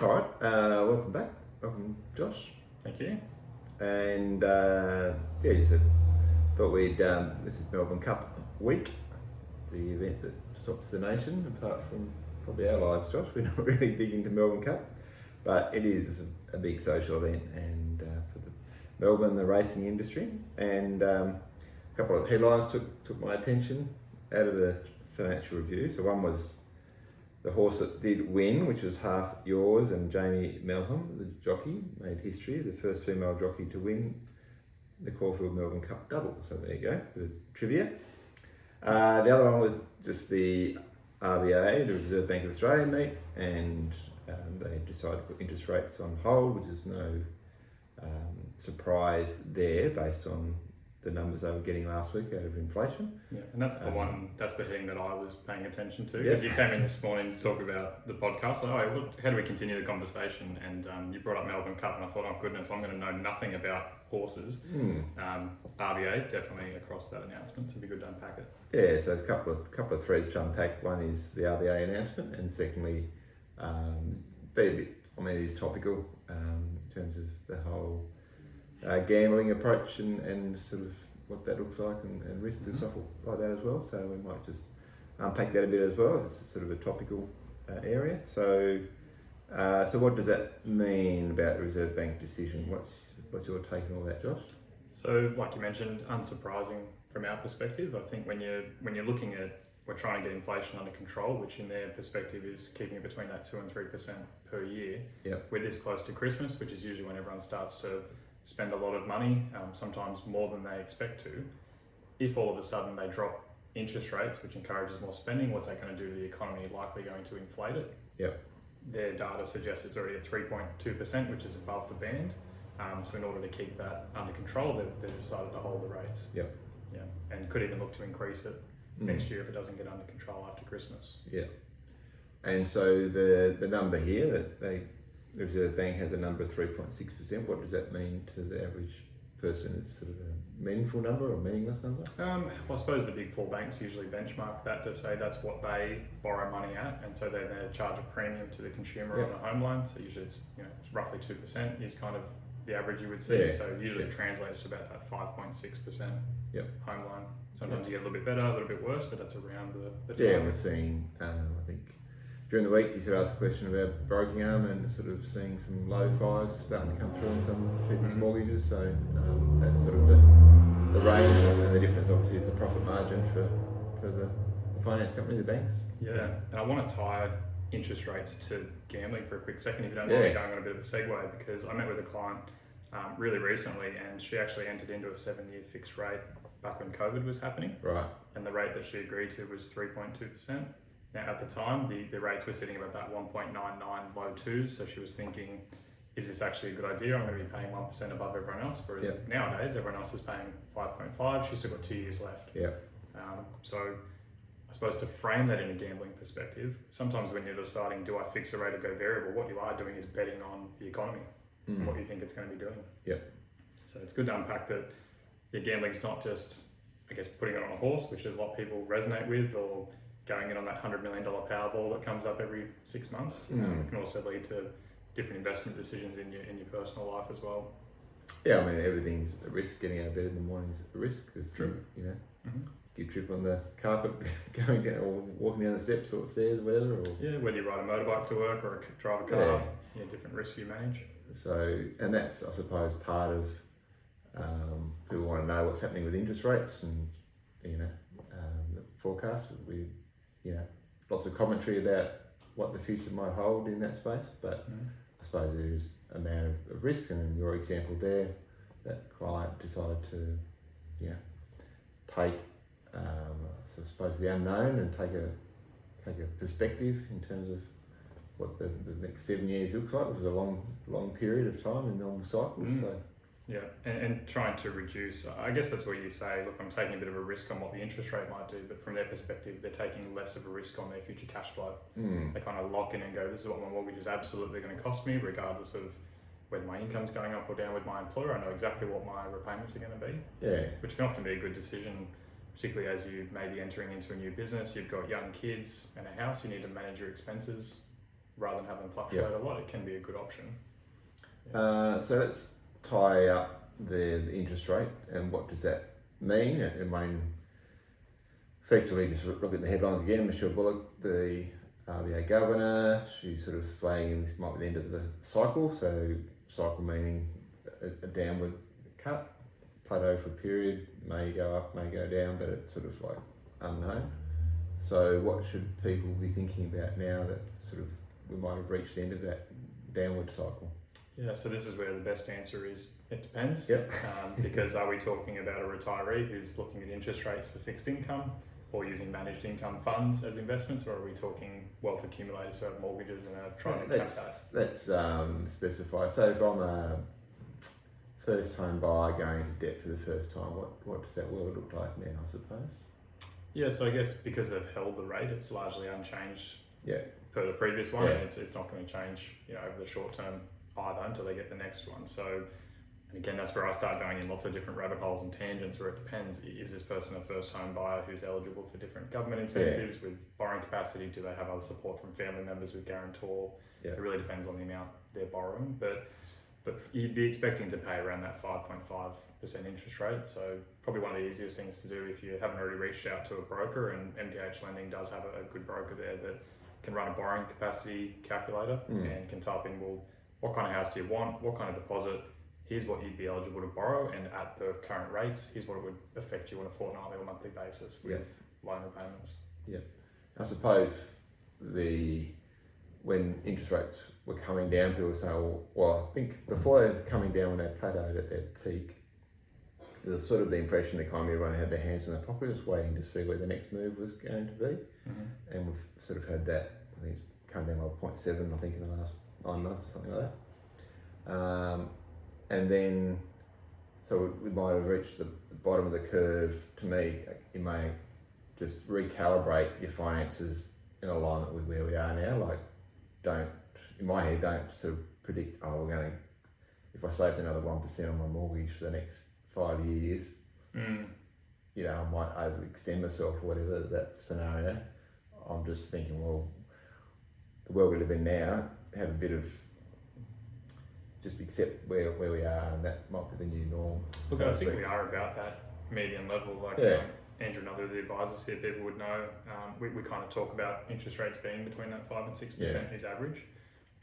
All right, welcome back. Welcome, Josh. Thank you. And you said thought we'd. This is Melbourne Cup week, the event that stops the nation. Apart from probably our lives, Josh, we're not really big into Melbourne Cup, but it is a big social event and for the Melbourne, the racing industry. And a couple of headlines took my attention out of the Financial Review. So one was the horse that did win, which was Half Yours, and Jamie Melham, the jockey, made history, the first female jockey to win the Caulfield Melbourne Cup double. So there you go, bit of trivia. The other one was just the RBA, the Reserve Bank of Australia meet, and they decided to put interest rates on hold, which is no surprise there based on the numbers they were getting last week out of inflation. Yeah, and that's the one. That's the heading that I was paying attention to Yeah. because you came in this morning to talk about the podcast. Like, how do we continue the conversation? And you brought up Melbourne Cup, and I thought, oh goodness, I'm going to know nothing about horses. RBA definitely across that announcement, so it'd be good to unpack it. Yeah, so there's a couple of threads to unpack. One is the RBA announcement, and secondly, it is topical in terms of the whole gambling approach and sort of what that looks like and risk and stuff like that as well. So we might just unpack that a bit as well. It's sort of a topical area. So what does that mean about the Reserve Bank decision? What's your take on all that, Josh? So, like you mentioned, unsurprising from our perspective. I think when you're looking at, we're trying to get inflation under control, which in their perspective is keeping it between that 2 and 3% per year. Yep. We're this close to Christmas, which is usually when everyone starts to spend a lot of money, sometimes more than they expect to. If all of a sudden they drop interest rates, which encourages more spending, what's that going to do to the economy? Likely going to inflate it. Yep. Their data suggests it's already at 3.2%, which is above the band. So in order to keep that under control, they've decided to hold the rates. Yep. Yeah, and could even look to increase it next year if it doesn't get under control after Christmas. Yeah. And so the number here that the Reserve Bank has a number of 3.6%. What does that mean to the average person? Is sort of a meaningful number or meaningless number? Well, I suppose the big four banks usually benchmark that to say that's what they borrow money at, and so they charge a premium to the consumer on a home loan. So usually it's roughly 2% is kind of the average you would see. Yeah. So usually it translates to about that 5.6% home loan. Sometimes you get a little bit better, a little bit worse, but that's around the time. Yeah, we're seeing, I think, during the week you sort of asked a question about broking arm and sort of seeing some low fives starting to come through on some people's mortgages. So that's sort of the range, and the difference obviously is the profit margin for the finance company, the banks. Yeah, and I want to tie interest rates to gambling for a quick second, if you don't mind me going on a bit of a segue, because I met with a client really recently, and she actually entered into a 7-year fixed rate back when COVID was happening. Right. And the rate that she agreed to was 3.2%. Now, at the time, the rates were sitting about that 1.99 low twos, so she was thinking, is this actually a good idea? I'm going to be paying 1% above everyone else, whereas nowadays everyone else is paying 5.5. She's still got 2 years left. Yeah. So I suppose to frame that in a gambling perspective, sometimes when you're deciding, do I fix a rate or go variable, what you are doing is betting on the economy and what you think it's going to be doing. Yeah. So it's good to unpack that your gambling's not just, I guess, putting it on a horse, which is what people resonate with, or going in on that $100 million Powerball that comes up every 6 months. It can also lead to different investment decisions in your personal life as well. Yeah, I mean, everything's a risk. Getting out of bed in the morning is a risk. True. You trip on the carpet going down or walking down the steps or upstairs or whatever. Or whether you ride a motorbike to work or drive a car, different risks you manage. So, and that's, I suppose, part of people want to know what's happening with interest rates and, the forecast with, lots of commentary about what the future might hold in that space. But I suppose there is a amount of risk, and in your example there, that client decided to, take, I suppose, the unknown and take a perspective in terms of what the next 7 years looks like, which is a long period of time in normal cycles. So. Yeah, and trying to reduce, I guess that's where you say, look, I'm taking a bit of a risk on what the interest rate might do, but from their perspective, they're taking less of a risk on their future cash flow. They kind of lock in and go, this is what my mortgage is absolutely going to cost me, regardless of whether my income's going up or down with my employer. I know exactly what my repayments are going to be. Yeah. Which can often be a good decision, particularly as you may be entering into a new business, you've got young kids and a house, you need to manage your expenses rather than having them fluctuate a lot, it can be a good option. So let's tie up the interest rate and what does that mean? I mean, effectively, just look at the headlines again. Michelle Bullock, the RBA governor, she's sort of flagging this might be the end of the cycle. So cycle meaning a downward cut, plateau for a period, may go up, may go down, but it's sort of like unknown. So what should people be thinking about now that sort of we might have reached the end of that downward cycle? Yeah, so this is where the best answer is it depends. Yep. Because are we talking about a retiree who's looking at interest rates for fixed income or using managed income funds as investments, or are we talking wealth accumulators who have mortgages and are trying to cap that? Let's specify. So if I'm a first home buyer going into debt for the first time, what does that world look like now, I suppose? Yeah, so I guess because they've held the rate, it's largely unchanged per the previous one, and it's not going to change, over the short term either until they get the next one. So, and again, that's where I start going in lots of different rabbit holes and tangents where it depends. Is this person a first home buyer who's eligible for different government incentives with borrowing capacity? Do they have other support from family members with guarantor? It really depends on the amount they're borrowing, but you'd be expecting to pay around that 5.5% interest rate. So probably one of the easiest things to do if you haven't already reached out to a broker, and MDH Lending does have a good broker there that can run a borrowing capacity calculator and can type in, well, what kind of house do you want? What kind of deposit? Here's what you'd be eligible to borrow, and at the current rates, here's what it would affect you on a fortnightly or monthly basis with loan repayments. Yeah. I suppose when interest rates were coming down, people were saying, well, I think before they were coming down when they plateaued at their peak, there was sort of the impression that kind of everyone had their hands in their pocket, just waiting to see where the next move was going to be. And we've sort of had that, I think it's come down by 0.7, I think, in the last 9 months or something like that. And then, so we might have reached the bottom of the curve. To me, you may just recalibrate your finances in alignment with where we are now. Like, in my head, don't sort of predict, if I saved another 1% on my mortgage for the next 5 years, I might overextend myself or whatever that scenario. I'm just thinking, well, the world we live in now, have a bit of just accept where we are, and that might be the new norm. Look, I think we are about that median level. Like Andrew and other advisors here, people would know. We kind of talk about interest rates being between that 5 and 6% is average.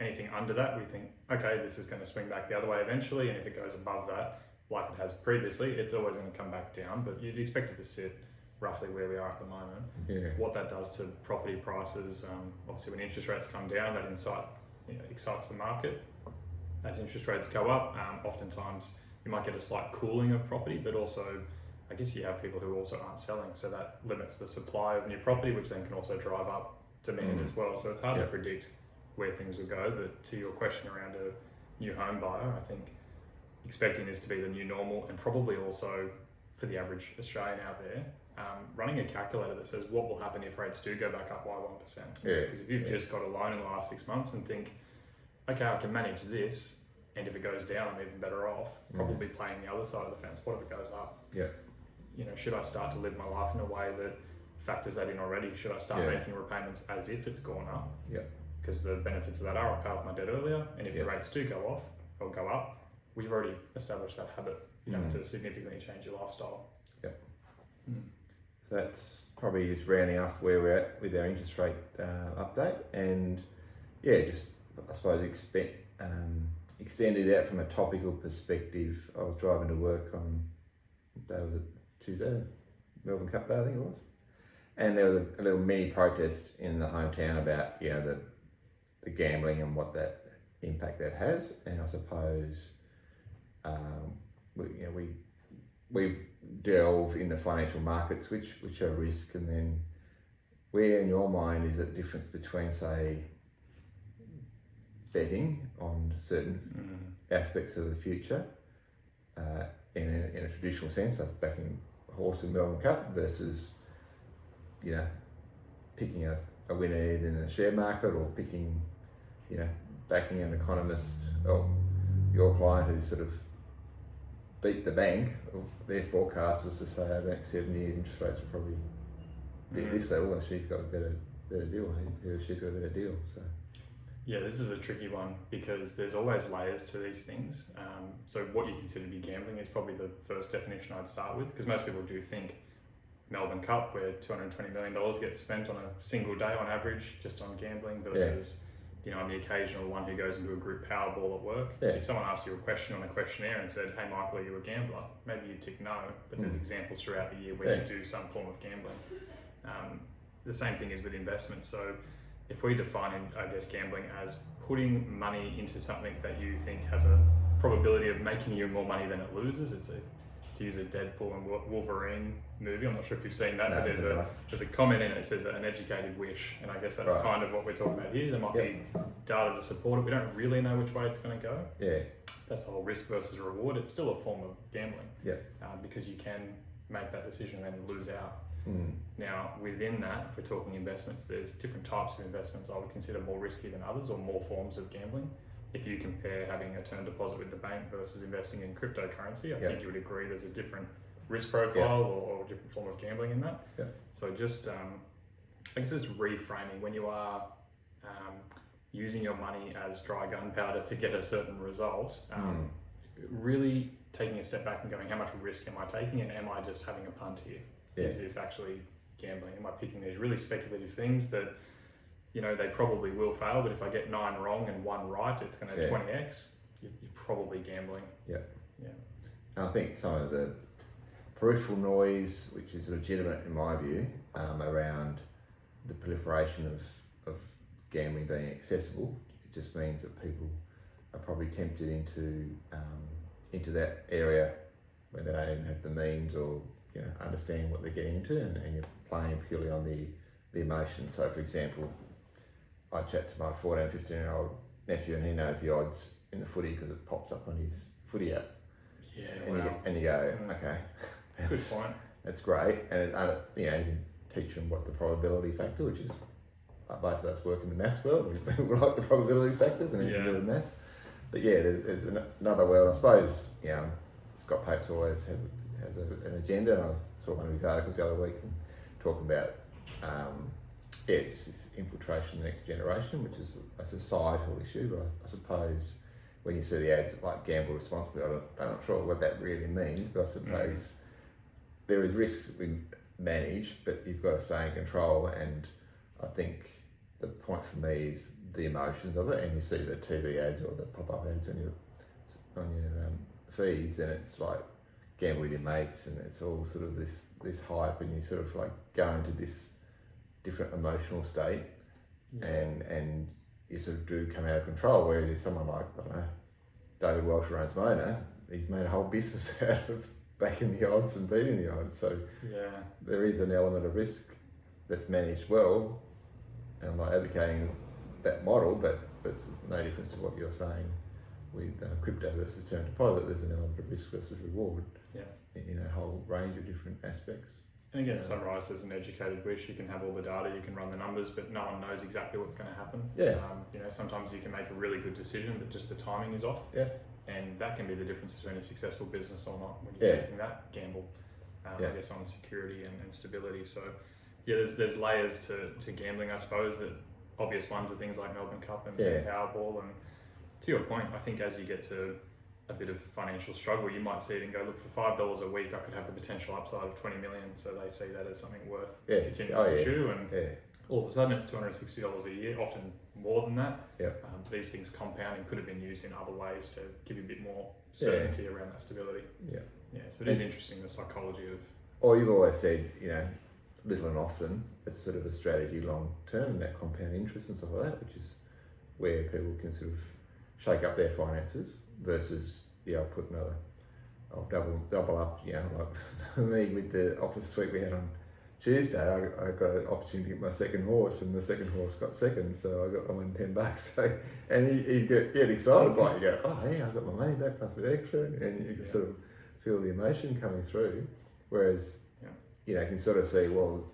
Anything under that, we think, okay, this is going to swing back the other way eventually, and if it goes above that, like it has previously, it's always going to come back down. But you'd expect it to sit roughly where we are at the moment. What that does to property prices, obviously when interest rates come down, that excites the market. As interest rates go up, oftentimes you might get a slight cooling of property, but also I guess you have people who also aren't selling, so that limits the supply of new property, which then can also drive up demand as well. So it's hard to predict where things will go, but to your question around a new home buyer, I think expecting this to be the new normal, and probably also for the average Australian out there, running a calculator that says what will happen if rates do go back up by 1%. Because if you've just got a loan in the last 6 months and think, okay, I can manage this, and if it goes down, I'm even better off. Probably playing the other side of the fence. What if it goes up? Should I start to live my life in a way that factors that in already? Should I start making repayments as if it's gone up? Because the benefits of that are I pay off my debt earlier, and if the rates do go off or go up, we've already established that habit. You have to significantly change your lifestyle. So that's probably just rounding off where we're at with our interest rate update, and I suppose extended out from a topical perspective. I was driving to work on Tuesday, Melbourne Cup Day, I think it was, and there was a little mini protest in the hometown about the gambling and what that impact that has. And I suppose we delve in the financial markets, which are risk, and then where in your mind is the difference between, say, betting on certain aspects of the future in a traditional sense, like backing a horse in Melbourne Cup, versus picking a winner in the share market, or backing an economist, or your client who's sort of beat the bank of their forecast was to say over the next 7 years interest rates will probably be at this level, and she's got a better deal. She's got a better deal. So Yeah, this is a tricky one because there's always layers to these things. So what you consider to be gambling is probably the first definition I'd start with, because most people do think Melbourne Cup, where $220 million gets spent on a single day on average just on gambling, versus I'm the occasional one who goes into a group Powerball at work. Yeah. If someone asked you a question on a questionnaire and said, "Hey Michael, are you a gambler?" maybe you'd tick no, but there's examples throughout the year where you do some form of gambling. The same thing is with investments. So if we define, I guess, gambling as putting money into something that you think has a probability of making you more money than it loses, to use a Deadpool and Wolverine movie, I'm not sure if you've seen that, but there's a comment in it that says an educated wish, and I guess that's kind of what we're talking about here. There might be data to support it. We don't really know which way it's going to go. Yeah, that's the whole risk versus reward. It's still a form of gambling. Because you can make that decision and then lose out. Now, within that, if we're talking investments, there's different types of investments I would consider more risky than others, or more forms of gambling. If you compare having a term deposit with the bank versus investing in cryptocurrency, I think you would agree there's a different risk profile or a different form of gambling in that. So just, I guess it's reframing when you are using your money as dry gunpowder to get a certain result, really taking a step back and going, how much risk am I taking, and am I just having a punt here? Is this actually gambling? Am I picking these really speculative things that, they probably will fail, but if I get 9 wrong and 1 right, it's going to 20x. You're probably gambling. And I think some of the peripheral noise, which is legitimate in my view, around the proliferation of gambling being accessible, it just means that people are probably tempted into that area where they don't even have the means or understand what they're getting into, and you're playing purely on the emotion. So, for example, I chat to my 14, 15-year-old nephew, and he knows the odds in the footy because it pops up on his footy app. And you go, okay, good point. That's great, and you can teach them what the probability factor, which is both of us work in the maths world. We like the probability factors and anything to do with maths. But there's another world. I suppose Scott Papes always has an agenda, and I saw one of his articles the other week and talking about just this infiltration of the next generation, which is a societal issue. But I suppose when you see the ads like gamble responsibly, I'm not sure what that really means, but I suppose there is risk we manage, but you've got to stay in control. And I think the point for me is the emotions of it, and you see the TV ads or the pop-up ads on your feeds, and it's like gamble with your mates, and it's all sort of this hype, and you sort of like go into this different emotional state, and you sort of do come out of control. Whereas there's someone like, I don't know, David Welsh who owns Mona, he's made a whole business out of backing the odds and beating the odds. So there is an element of risk that's managed well, and I'm not advocating that model, but it's no difference to what you're saying with crypto versus term deposit. There's an element of risk versus reward in a whole range of different aspects. And again, summarised as an educated wish, you can have all the data, you can run the numbers, but no one knows exactly what's going to happen. Sometimes you can make a really good decision, but just the timing is off. And that can be the difference between a successful business or not, when you're taking that gamble, I guess, on security and stability. So there's layers to gambling, I suppose. That obvious ones are things like Melbourne Cup and Powerball. And to your point, I think as you get to a bit of financial struggle, you might see it and go, look, for $5 a week, I could have the potential upside of 20 million. So they see that as something worth continuing to pursue. And all of a sudden it's $260 a year, often more than that. These things compounding could have been used in other ways to give you a bit more certainty around that stability. So it is interesting, the psychology of... Or you've always said, little and often, it's sort of a strategy long term, that compound interest and stuff like that, which is where people can sort of shake up their finances versus, I'll double up, like for me with the office suite we had on Tuesday, I got an opportunity to get my second horse, and the second horse got second, so I won $10. So, and you get excited by it. You go, oh yeah, I got my money back plus a bit extra, and you can sort of feel the emotion coming through. Whereas, you can sort of see, well,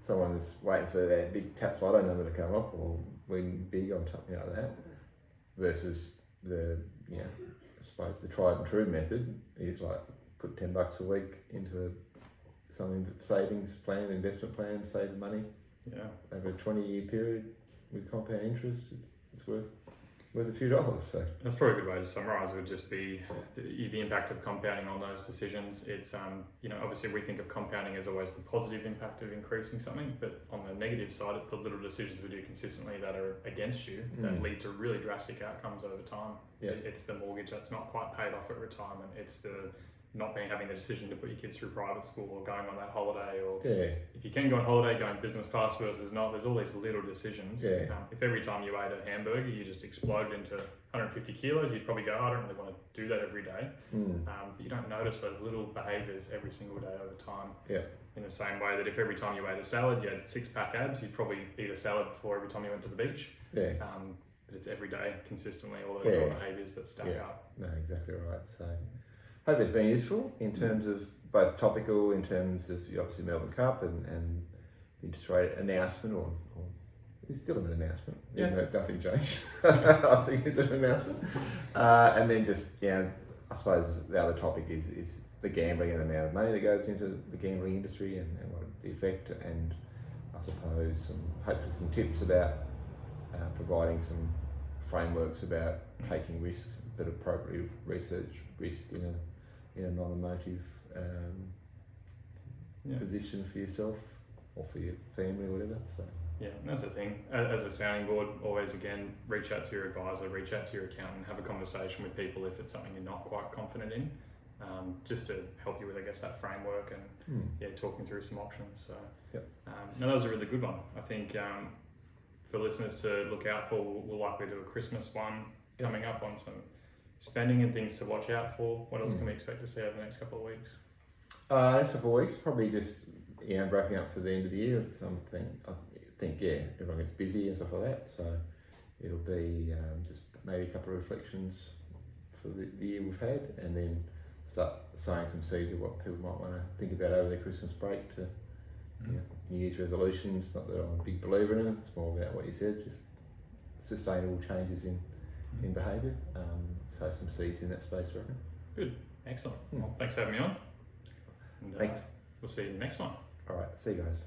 someone's waiting for that big tap lotto number to come up or win big on something like that, versus the, I suppose the tried and true method is like put $10 a week into some savings plan, investment plan, save the money over a 20-year period with compound interest. it's worth a few dollars. So that's probably a good way to summarise. It would just be the impact of compounding on those decisions. It's obviously we think of compounding as always the positive impact of increasing something, but on the negative side, it's the little decisions we do consistently that are against you that lead to really drastic outcomes over time. Yeah. It's the mortgage that's not quite paid off at retirement. It's the not having the decision to put your kids through private school or going on that holiday, or if you can go on holiday, going business class versus not. There's all these little decisions. If every time you ate a hamburger you just exploded into 150 kilos, you'd probably go, I don't really want to do that every day. But you don't notice those little behaviours every single day over time. In the same way that if every time you ate a salad you had 6-pack abs, you'd probably eat a salad before every time you went to the beach. But it's every day, consistently, all those little behaviours that stack up. No, exactly right. So hope it's been useful in terms of both topical, in terms of obviously Melbourne Cup and the interest rate announcement, or it's still an announcement, even though nothing changed. I think it's an announcement. And then just, I suppose the other topic is the gambling and the amount of money that goes into the gambling industry and what the effect, and I suppose hopefully some tips about providing some frameworks about taking risks, but appropriately research risk in a non-emotive position for yourself or for your family or whatever. So and that's the thing. As a sounding board, always again reach out to your advisor, reach out to your accountant, have a conversation with people if it's something you're not quite confident in, just to help you with, I guess, that framework and talking through some options. So no, that was a really good one. I think for listeners to look out for, we'll likely do a Christmas one coming up on some spending and things to watch out for. What else can we expect to see over the next couple of weeks? Next couple of weeks, probably just wrapping up for the end of the year. It's something I think everyone gets busy and stuff like that. So it'll be just maybe a couple of reflections for the year we've had, and then start sowing some seeds of what people might want to think about over their Christmas break to New Year's resolutions. Not that I'm a big believer in it. It's more about what you said, just sustainable changes in behaviour. Sow some seeds in that space, I reckon. Good, excellent. Well, thanks for having me on. And, thanks. We'll see you in the next one. All right, see you guys.